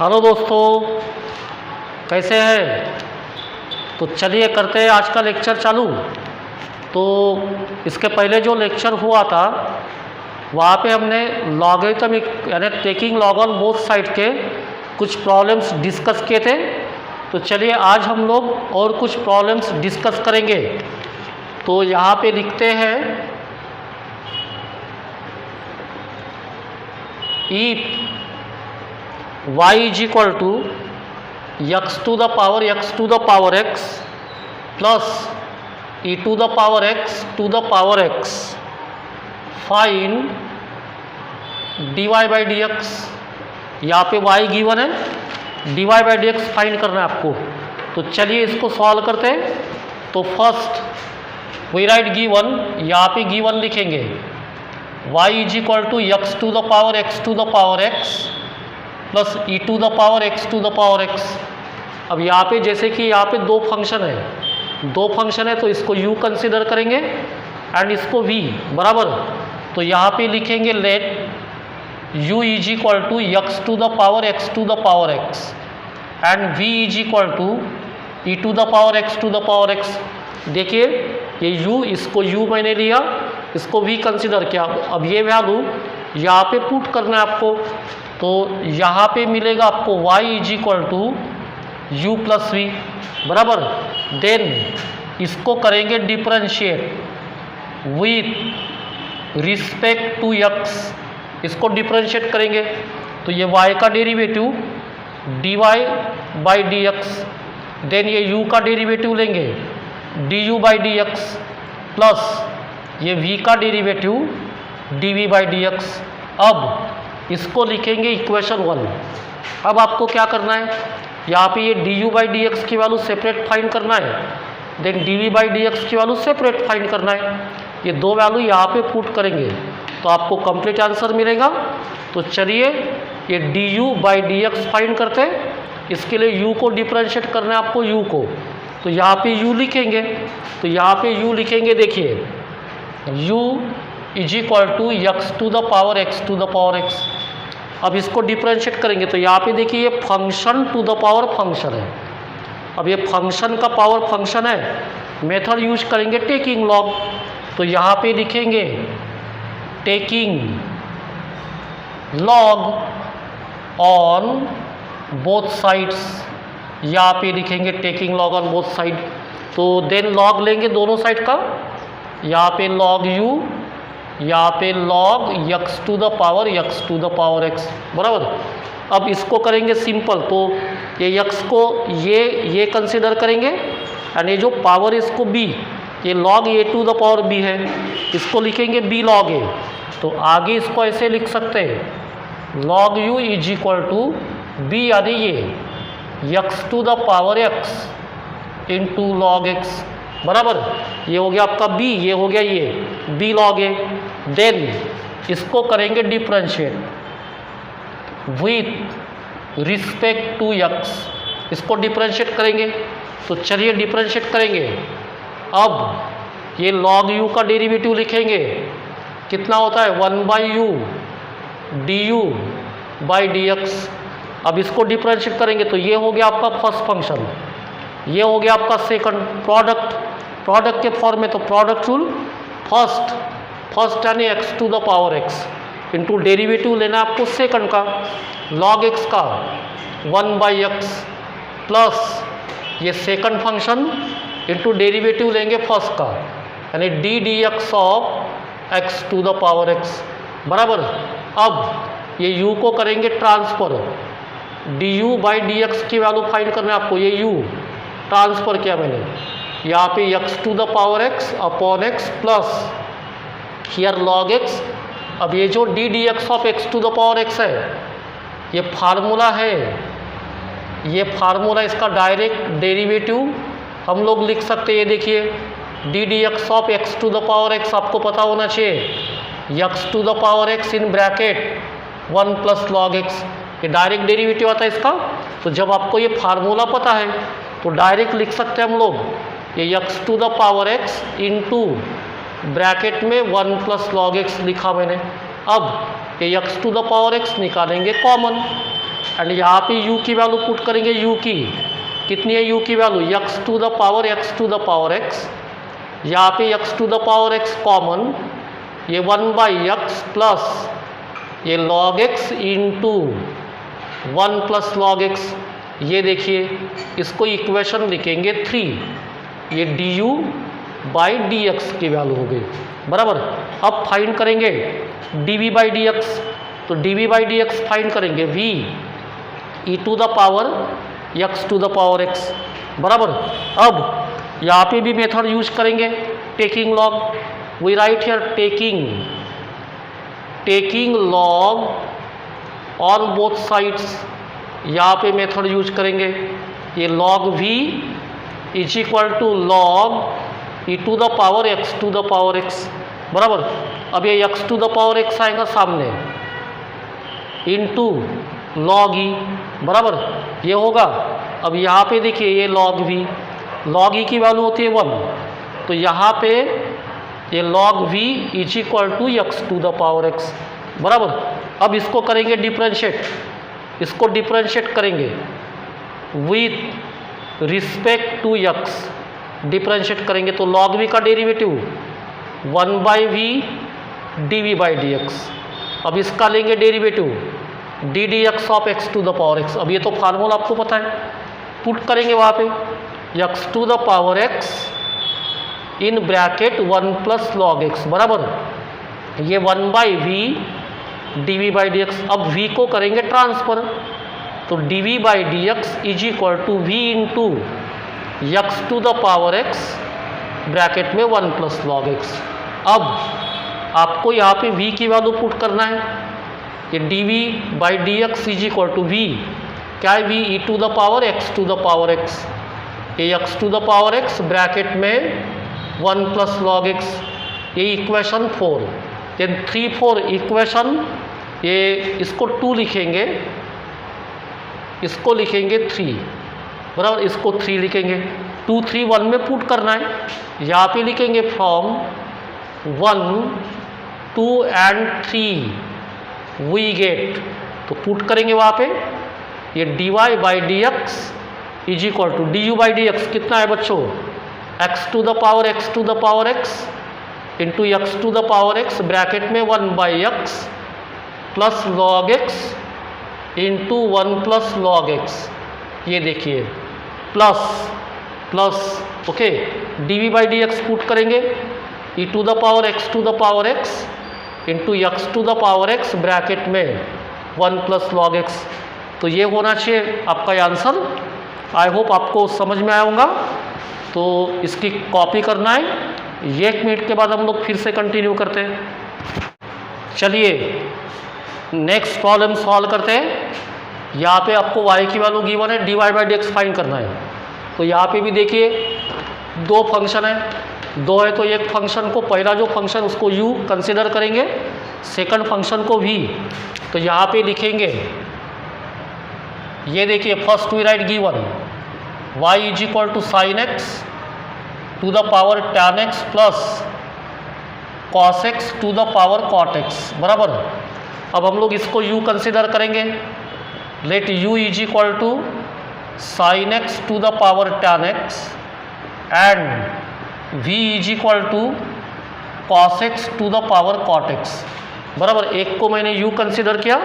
Hello दोस्तों, कैसे हैं। तो चलिए करते हैं आज का लेक्चर चालू। तो इसके पहले जो लेक्चर हुआ था वहाँ पे हमने लॉगरिथमिक यानी taking log on both side के कुछ प्रॉब्लम्स डिस्कस किए थे। तो चलिए आज हम लोग और कुछ प्रॉब्लम्स डिस्कस करेंगे। तो यहाँ पे लिखते हैं if y is equal to x to the power x plus e to the power x fine dy by dx। यहाँ पे y गिवन है, dy by dx फाइंड करना है आपको। तो चलिए इसको सॉल्व करते हैं। तो फर्स्ट वी राइट गिवन, यहाँ पे गिवन लिखेंगे y is equal to x to the power x plus e to the power x। अब यहाँ पे जैसे कि यहाँ पे दो फंक्शन है तो इसको u कंसिडर करेंगे एंड इसको v बराबर। तो यहाँ पे लिखेंगे let u is equal to x to the power x and v is equal to e to the power x। देखिए ये u, इसको u मैंने लिया, इसको v कंसिडर किया। अब ये वैल्यू यहाँ पे पुट करना है आपको। तो यहाँ पे मिलेगा आपको y is equal to u plus v बराबर। देन इसको करेंगे differentiate with respect to x, इसको डिफरेंशिएट करेंगे। तो ये y का derivative dy by d x, then ये u का डेरिवेटिव लेंगे du by d x plus ये v का derivative dv by d x. अब इसको लिखेंगे इक्वेशन 1। अब आपको क्या करना है, यहाँ पे ये du बाई डी एक्स की वैल्यू सेपरेट फाइंड करना है, then dv by d x की वैल्यू सेपरेट फाइंड करना है। ये दो वैल्यू यहाँ पे पुट करेंगे तो आपको कंप्लीट आंसर मिलेगा। तो चलिए ये du by d x find करते हैं। इसके लिए u को डिफरेंशिएट करना है आपको, u को। तो यहाँ पे u लिखेंगे, तो यहाँ पे u लिखेंगे, देखिए u is equal to x to the power x। अब इसको डिफरेंशिएट करेंगे तो यहाँ पे देखिए ये function to the power function है। अब ये फंक्शन का पावर फंक्शन है, मेथड यूज करेंगे टेकिंग लॉग। तो यहाँ पे लिखेंगे taking log on both sides, यहाँ पे लिखेंगे taking log on both side. तो देन लॉग लेंगे दोनों साइड का, यहाँ पे लॉग u, यहाँ पे log x to the power x बराबर। अब इसको करेंगे सिंपल। तो ये x को ये कंसिडर करेंगे एंड ये जो पावर इसको b, ये log a to the power b है, इसको लिखेंगे b log a। तो आगे इसको ऐसे लिख सकते हैं log u is equal to b, यानी ये x to the power x into log x बराबर। ये हो गया आपका b, ये हो गया ये b log a। देन इसको करेंगे differentiate with respect to x, इसको डिफरेंशिएट करेंगे। तो चलिए डिफरेंशिएट करेंगे। अब ये log u का डेरिवेटिव लिखेंगे, कितना होता है 1 by you du by d x. अब इसको डिफरेंशिएट करेंगे तो ये हो गया आपका फर्स्ट फंक्शन, ये हो गया आपका सेकंड। प्रोडक्ट के फॉर्म में तो प्रोडक्ट रूल फर्स्ट यानी x to the power x into derivative लेना आपको सेकंड का log x का 1 बाई एक्स प्लस ये सेकंड फंक्शन इंटू डेरिवेटिव लेंगे फर्स्ट का, यानी d x of x to the power x बराबर। अब ये u को करेंगे transfer, du by d x की वैल्यू फाइंड करना है आपको। ये u ट्रांसफर किया मैंने, यहाँ पे x to the power x upon x plus here log x। अब ये जो d x of x to the power x है, ये फार्मूला है, ये फार्मूला इसका डायरेक्ट डेरिवेटिव हम लोग लिख सकते हैं। ये देखिए d x of x to the power x आपको पता होना चाहिए, x to the power x in bracket 1 plus log x, ये डायरेक्ट डेरिवेटिव आता है इसका। तो जब आपको ये फार्मूला पता है तो डायरेक्ट लिख सकते हैं हम लोग, ये x to the power x into bracket में 1 प्लस log x लिखा मैंने। अब ये x to the power x निकालेंगे कॉमन एंड यहाँ पे u की वैल्यू पुट करेंगे, u की कितनी है, u की value x to the power x, यहाँ पे x to the power x common, ये 1/x प्लस ये log x into 1 plus log x, ये देखिए इसको इक्वेशन लिखेंगे 3, ये du/dx की वैल्यू हो गई बराबर। अब फाइंड करेंगे dv/dx, तो dv/dx फाइंड करेंगे v e to the power x to the power x बराबर। अब यहाँ पे भी मेथड यूज करेंगे taking log, we write here taking log on both sides, यहाँ पे मेथड यूज करेंगे, ये log v is equal to log e to the power x to the power x बराबर। अब ये x to the power x आएगा सामने into log e बराबर, ये होगा। अब यहाँ पे देखिए ये log e की वैल्यू होती है 1, तो यहाँ पे ये log v is equal to x to the power x बराबर। अब इसको करेंगे डिफरेंशिएट, इसको डिफरेंशिएट करेंगे with respect to x, differentiate करेंगे तो log v का डेरिवेटिव 1/v dv/dx। अब इसका लेंगे derivative ddx of x to the power x। अब ये तो फार्मूला आपको पता है, पुट करेंगे वहाँ पे x to the power x in bracket 1 plus log x बराबर, ये 1/v dv/dx। अब v को करेंगे ट्रांसफर, तो dv/dx is equal to v into x to the power x bracket में 1 प्लस log x। अब आपको यहाँ पे v की वैल्यू पुट करना है, ये dv/dx is equal to v, क्या है v e to the power x to the power x, ये x to the power x bracket में 1 प्लस log x, ये इक्वेशन 4। देन 3/4 इक्वेशन, ये इसको 2 लिखेंगे, इसको लिखेंगे 3 बराबर, इसको 3 लिखेंगे, 2 3 1 में पुट करना है, यहाँ पे लिखेंगे फ्रॉम 1 2 एंड 3 वी गेट, तो पुट करेंगे वहाँ पे ये dy/dx is equal to du/dx कितना है बच्चों, x to the power x into x to the power x bracket में 1/x plus log x into 1 plus log x, ये देखिए प्लस ओके, dv/dx पुट करेंगे e to the power x to the power x into x to the power x bracket में 1 plus log x, तो ये होना चाहिए आपका answer. I hope आपको समझ में आया होगा, तो इसकी कॉपी करना है। 1 मिनट के बाद हम लोग फिर से कंटिन्यू करते हैं। चलिए नेक्स्ट प्रॉब्लम सॉल्व करते हैं। यहाँ पे आपको y की वैल्यू गिवन है, dy/dx फाइंड करना है। तो यहाँ पे भी देखिए 2 फंक्शन है, 2 है तो एक फंक्शन को, पहला जो फंक्शन उसको u कंसिडर करेंगे, सेकंड फंक्शन को v। तो यहाँ पे लिखेंगे, ये देखिए first we write given y is equal to sine x to the power tan x plus cos x to the power cot x बराबर। अब हम लोग इसको u कंसिडर करेंगे, let u is equal to sine x to the power tan x and v is equal to cos x to the power cot x बराबर। एक को मैंने u कंसिडर किया,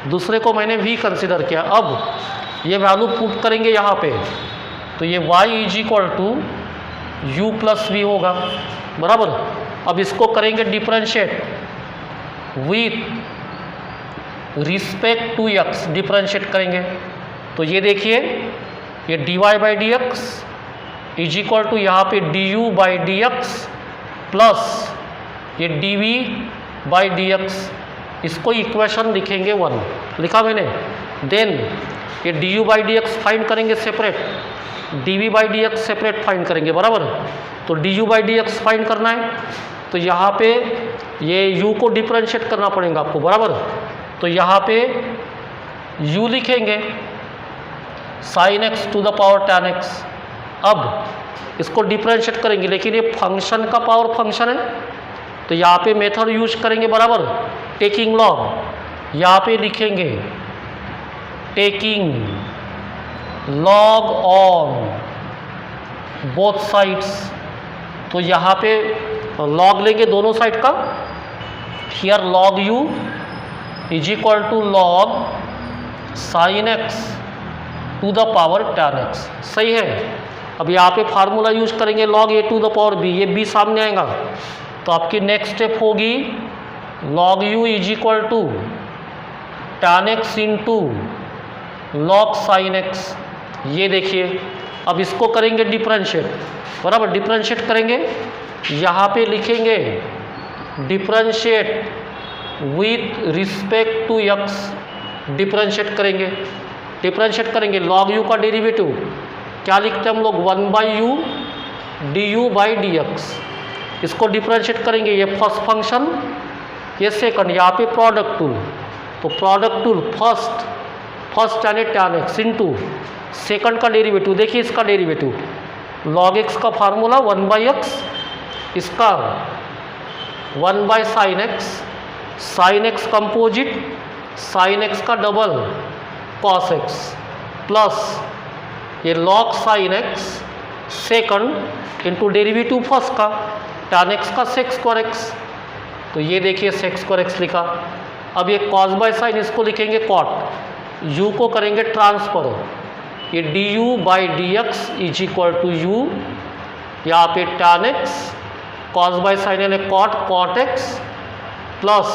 दूसरे को मैंने v कंसिडर किया। अब ये वैल्यू पुट करेंगे यहाँ पे, तो ये y is equal to u plus v होगा बराबर। अब इसको करेंगे differentiate with respect to x, differentiate करेंगे तो ये देखिए ये dy/dx इज इक्वल टू यहाँ पे du/dx प्लस ये dv/dx, इसको इक्वेशन लिखेंगे 1, लिखा मैंने। देन ये du/dx फाइंड करेंगे सेपरेट, dv/dx सेपरेट फाइंड करेंगे बराबर। तो du/dx फाइंड करना है, तो यहाँ पे ये u को डिफरेंशिएट करना पड़ेगा आपको बराबर। तो यहाँ पे u लिखेंगे sine x to the power tan x। अब इसको डिफरेंशिएट करेंगे, लेकिन ये फंक्शन का पावर फंक्शन है, तो यहाँ पे मेथड यूज करेंगे बराबर टेकिंग लॉग। यहाँ पे लिखेंगे taking log on both sides. तो यहाँ पे लॉग लेंगे दोनों साइड का। Here log u is equal to log sine x to the power tan x। सही है। अब यहाँ पे फार्मूला यूज करेंगे log a to the power b, ये बी सामने आएगा तो आपकी नेक्स्ट स्टेप होगी log u is equal to tan x इंटू लॉग साइन एक्स। ये देखिए अब इसको करेंगे डिफरेंशिएट, बराबर डिफरेंशिएट करेंगे। यहाँ पे लिखेंगे differentiate with respect to x, differentiate करेंगे। डिफरेंशिएट करेंगे लॉग यू का डेरिवेटिव क्या लिखते हैं हम लोग 1/u du/dx। इसको डिफरेंशिएट करेंगे, ये फर्स्ट फंक्शन ये सेकंड, यहाँ पे प्रोडक्ट टूल तो प्रोडक्ट टूल फर्स्ट यानी tan x इंटू सेकंड का डेरिवेटिव। देखिए इसका डेरिवेटिव log x का फार्मूला 1/x, इसका 1/sin x, sin x composite sin x का डबल cos x प्लस ये log sin x second into derivative first का tan x का sec square x। तो ये देखिए sec square x लिखा। अब ये cos बाय साइन इसको लिखेंगे cot, u को करेंगे ट्रांसफर, ये du/dx is equal to u, यहाँ पे tan x cos by sine यानी cot x प्लस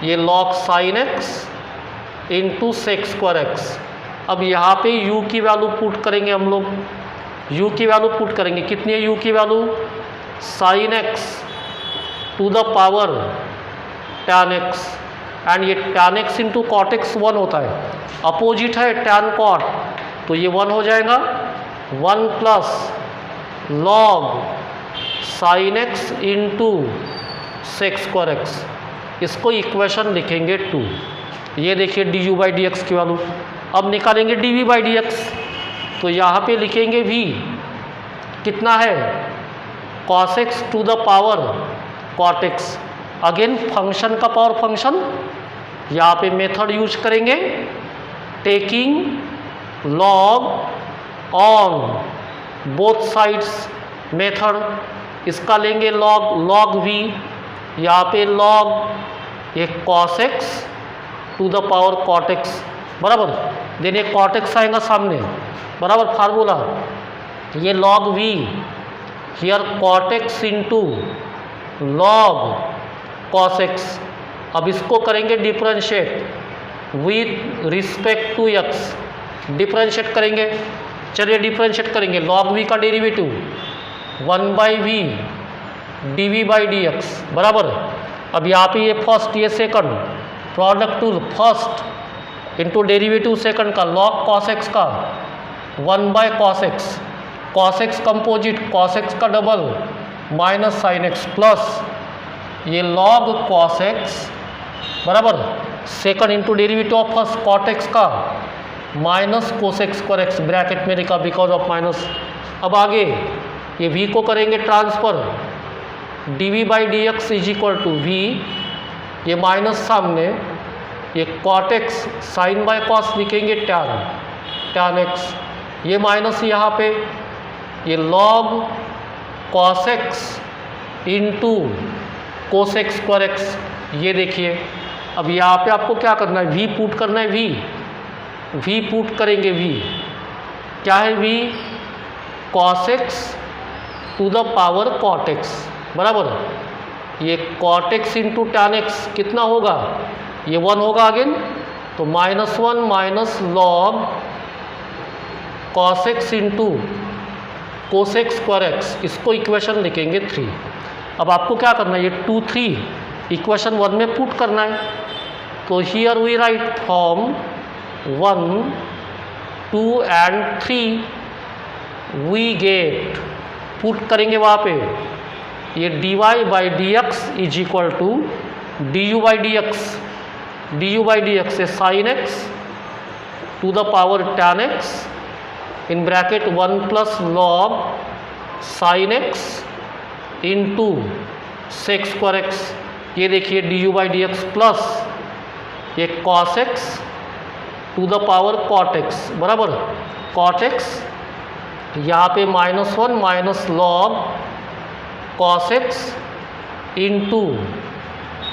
ये log sin x into sec square x। अब यहाँ पे u की वैल्यू पुट करेंगे हम लोग, u की वैल्यू पुट करेंगे। कितनी है u की value sin x to the power tan x, and ये tan x into cot x 1 होता है, अपोजिट है tan cot तो ये 1 हो जाएगा। 1 plus log sin x into sec square x, इसको इक्वेशन लिखेंगे 2। ये देखिए du/dx की वैल्यू। अब निकालेंगे dv/dx तो यहाँ पे लिखेंगे v कितना है cos x to the power cot x। Again function का पावर फंक्शन, यहाँ पे मेथड यूज करेंगे taking log on both sides method. इसका लेंगे log v, यहाँ पे log ये cos x to the power cot x, बराबर देन ये cot x आएगा सामने, बराबर फार्मूला ये log v here cot x into log cos x। अब इसको करेंगे differentiate with respect to x, differentiate करेंगे। चलिए डिफरेंशिएट करेंगे log v का डेरिवेटिव 1/v dv/dx, बराबर। अब यहाँ पे ये फर्स्ट ये second, product tool first into derivative second का log cos x का 1/cos x, cos x composite cos x का double minus sin x plus ये log cos x, बराबर second into derivative of first cot x का minus cos x square x, bracket में लिखा because of minus. अब आगे ये v को करेंगे transfer dv/dx is equal to v, ये माइनस सामने ये cot x sine by cos लिखेंगे tan x, ये माइनस यहाँ पे ये log cos x into cos x square x। ये देखिए अब यहाँ पे आपको क्या करना है v पुट करना है, v पुट करेंगे, v क्या है v cos x to the power cot x, बराबर ये cot x into tan x कितना होगा ये 1 होगा अगेन, तो -1 minus log cos x into cos x square x, इसको इक्वेशन लिखेंगे 3। अब आपको क्या करना है ये 2, 3 इक्वेशन 1 में पुट करना है। तो here we write from 1, 2 and 3 we get, put करेंगे वहाँ पे ये dy/dx is equal to du/dx, du/dx से sin x to the power tan x in bracket 1 plus log sin x into sec square x। ये देखिए du/dx plus ये cos x to the power cot x, बराबर। Cot x यहाँ पे -1 minus log cos x into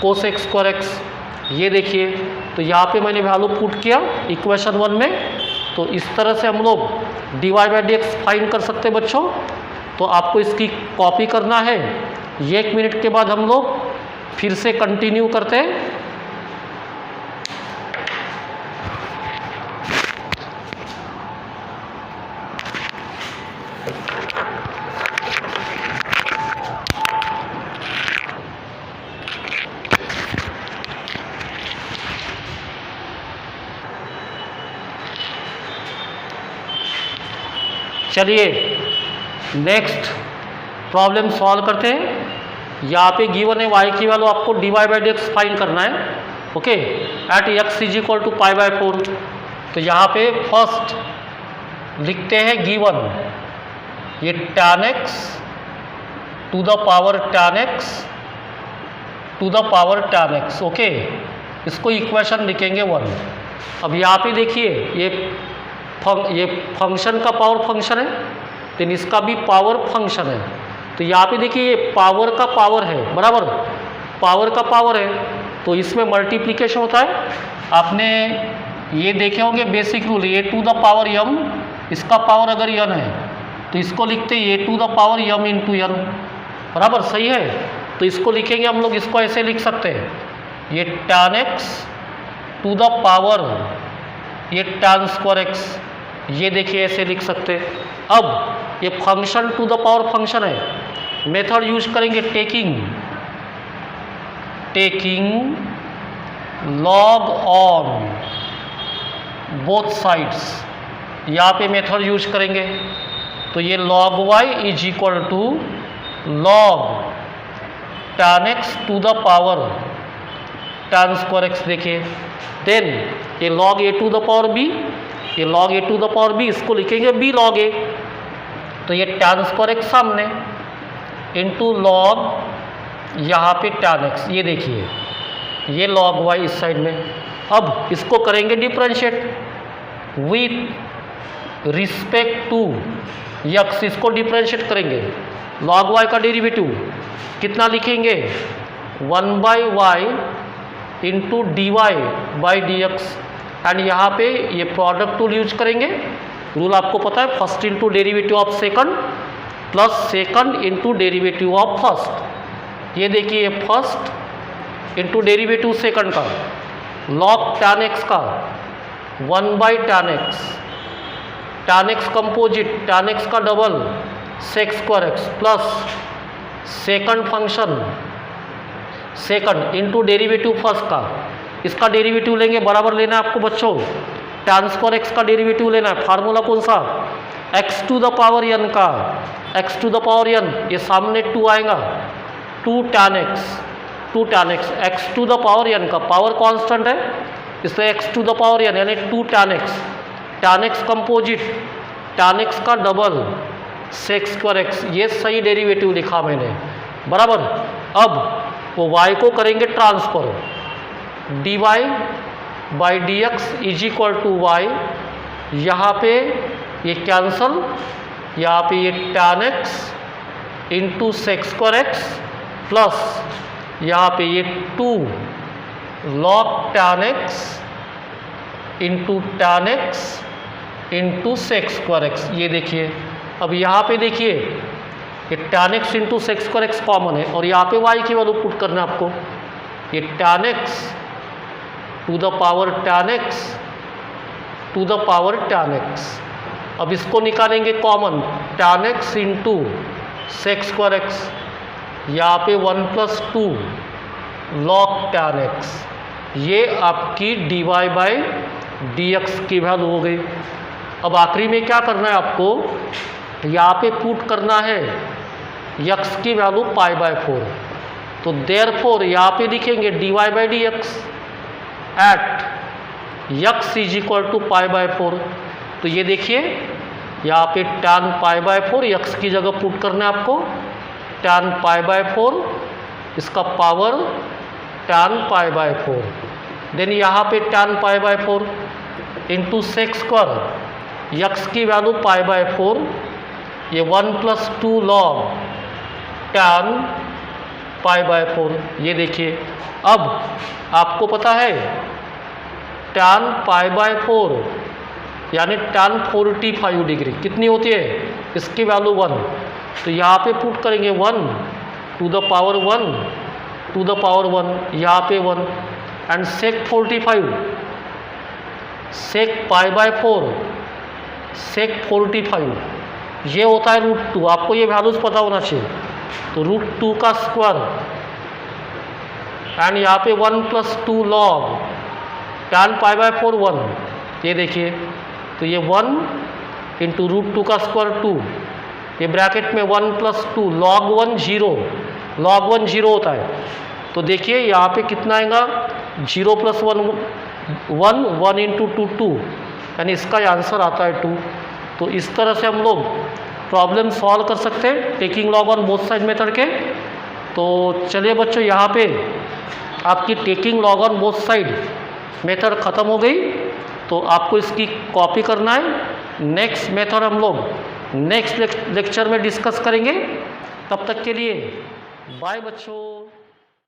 cos x square x. ये देखिए, तो यहाँ पे मैंने वैल्यू पुट किया इक्वेशन 1 में। तो इस तरह से हम लोग dy by d x find कर सकते हैं बच्चों। तो आपको इसकी कॉपी करना है। 1 मिनट के बाद हम लोग फिर से कंटिन्यू करते हैं। चलिए नेक्स्ट प्रॉब्लम सॉल्व करते हैं। यहाँ पे गिवन है y की वैल्यू आपको dy by d x find करना है, okay, at x is equal to π/4। तो यहाँ पे फर्स्ट लिखते हैं गिवन ये tan x to the power tan x to the power tan x, okay. इसको इक्वेशन लिखेंगे 1। अब यहाँ पे देखिए ये फंक्शन का पावर फंक्शन है, तो इसका भी पावर फंक्शन है। तो यहाँ पे देखिए ये पावर का पावर है, बराबर, पावर का पावर है, तो इसमें मल्टीप्लिकेशन होता है। आपने ये देखे होंगे basic rule, a to the power m, इसका पावर अगर n है तो इसको लिखते हैं a to the power m into n, बराबर, सही है। तो इसको लिखेंगे हम लोग, इसको ऐसे लिख सकते हैं, ये tan x to the power ये tan स्क्वायर x, ये देखिए ऐसे लिख सकते हैं। अब ये function to the power function है, मेथड यूज करेंगे taking log on both sides, यहाँ पे मेथड यूज करेंगे। तो ये log y is equal to log tan x to the power tan square x, देखिए। देन ये log a to the power b, ये log a to the power b, इसको लिखेंगे b log a। तो ये tan स्क्वायर x सामने into log यहाँ पे tan x, ये देखिए ये log y इस साइड में। अब इसको करेंगे differentiate with respect to x, इसको डिफरेंशिएट करेंगे। log y का डेरिवेटिव कितना लिखेंगे, 1/y into dy by d x. And यहाँ पे ये प्रोडक्ट टूल यूज करेंगे। रूल आपको पता है, first into derivative of second plus second into derivative of first. ये देखिए फर्स्ट इंटू डेरिवेटिव सेकंड का log tan x का 1/tan x, tan x composite, tan x का double sec square x plus second function second into derivative first का, इसका derivative लेंगे, बराबर लेना है आपको बच्चों। tan स्क्वायर x का डेरिवेटिव लेना है, फार्मूला कौन सा, x to the power n का, x to the power n, ये सामने 2 आएगा, 2 tan x, x to the power n का पावर कांस्टेंट है, इसलिए x to the power n यानी 2 tan x composite, tan x का डबल sec स्क्वायर x, ये सही डेरिवेटिव लिखा मैंने, बराबर। अब वो y को करेंगे transfer, dy by d x is equal to y, यहाँ पे ये कैंसल, यहाँ पे ये tan x into sec square x plus यहाँ पे ये 2 log tan x into tan x into sec square x, ये देखिए। अब यहाँ पे देखिए ये tan x into sec square x common है और यहाँ पे y की वैल्यू पुट करना है आपको, ये tan x to the power tan x to the power tan x। अब इसको निकालेंगे common, tan x into sec square x, यहाँ पे 1 + 2 log tan x, ये आपकी dy बाई डी एक्स की वैल्यू हो गई। अब आखिरी में क्या करना है आपको, यहाँ पे पुट करना है x की वैल्यू π/4। तो देयरफॉर यहाँ पे लिखेंगे dy by d x at x is equal to π/4। तो ये देखिए यहाँ पे tan π/4 x की जगह पुट करना है आपको, tan π/4 इसका पावर tan π/4, देन यहाँ पे tan π/4 into sec square, x की वैल्यू π/4, ये 1 + 2 log tan π/4। ये देखिए, अब आपको पता है tan π/4 यानी tan 45 डिग्री कितनी होती है, इसकी वैल्यू 1, तो यहाँ पे पुट करेंगे 1 to the power 1 to the power 1, यहाँ पे 1 एंड सेक 45, सेक π/4 सेक 45 ये होता है √2। आपको ये वैल्यूज पता होना चाहिए। तो √2 का स्क्वायर एंड यहाँ पे 1 + 2 log tan π/4 1, ये देखिए, तो ये 1 इंटू √2 का स्क्वायर 2, ये ब्रैकेट में 1 + 2 log 1 0, log 1 0 होता है। तो देखिए यहाँ पे कितना आएगा, 0 + 1 1 इंटू 2 2, यानी इसका आंसर आता है 2। तो इस तरह से हम लोग प्रॉब्लम सॉल्व कर सकते हैं taking log on both side method के। तो चलिए बच्चों, यहाँ पे आपकी taking log on both side method ख़त्म हो गई। तो आपको इसकी कॉपी करना है। नेक्स्ट मेथड हम लोग नेक्स्ट लेक्चर में डिस्कस करेंगे। तब तक के लिए बाय बच्चों।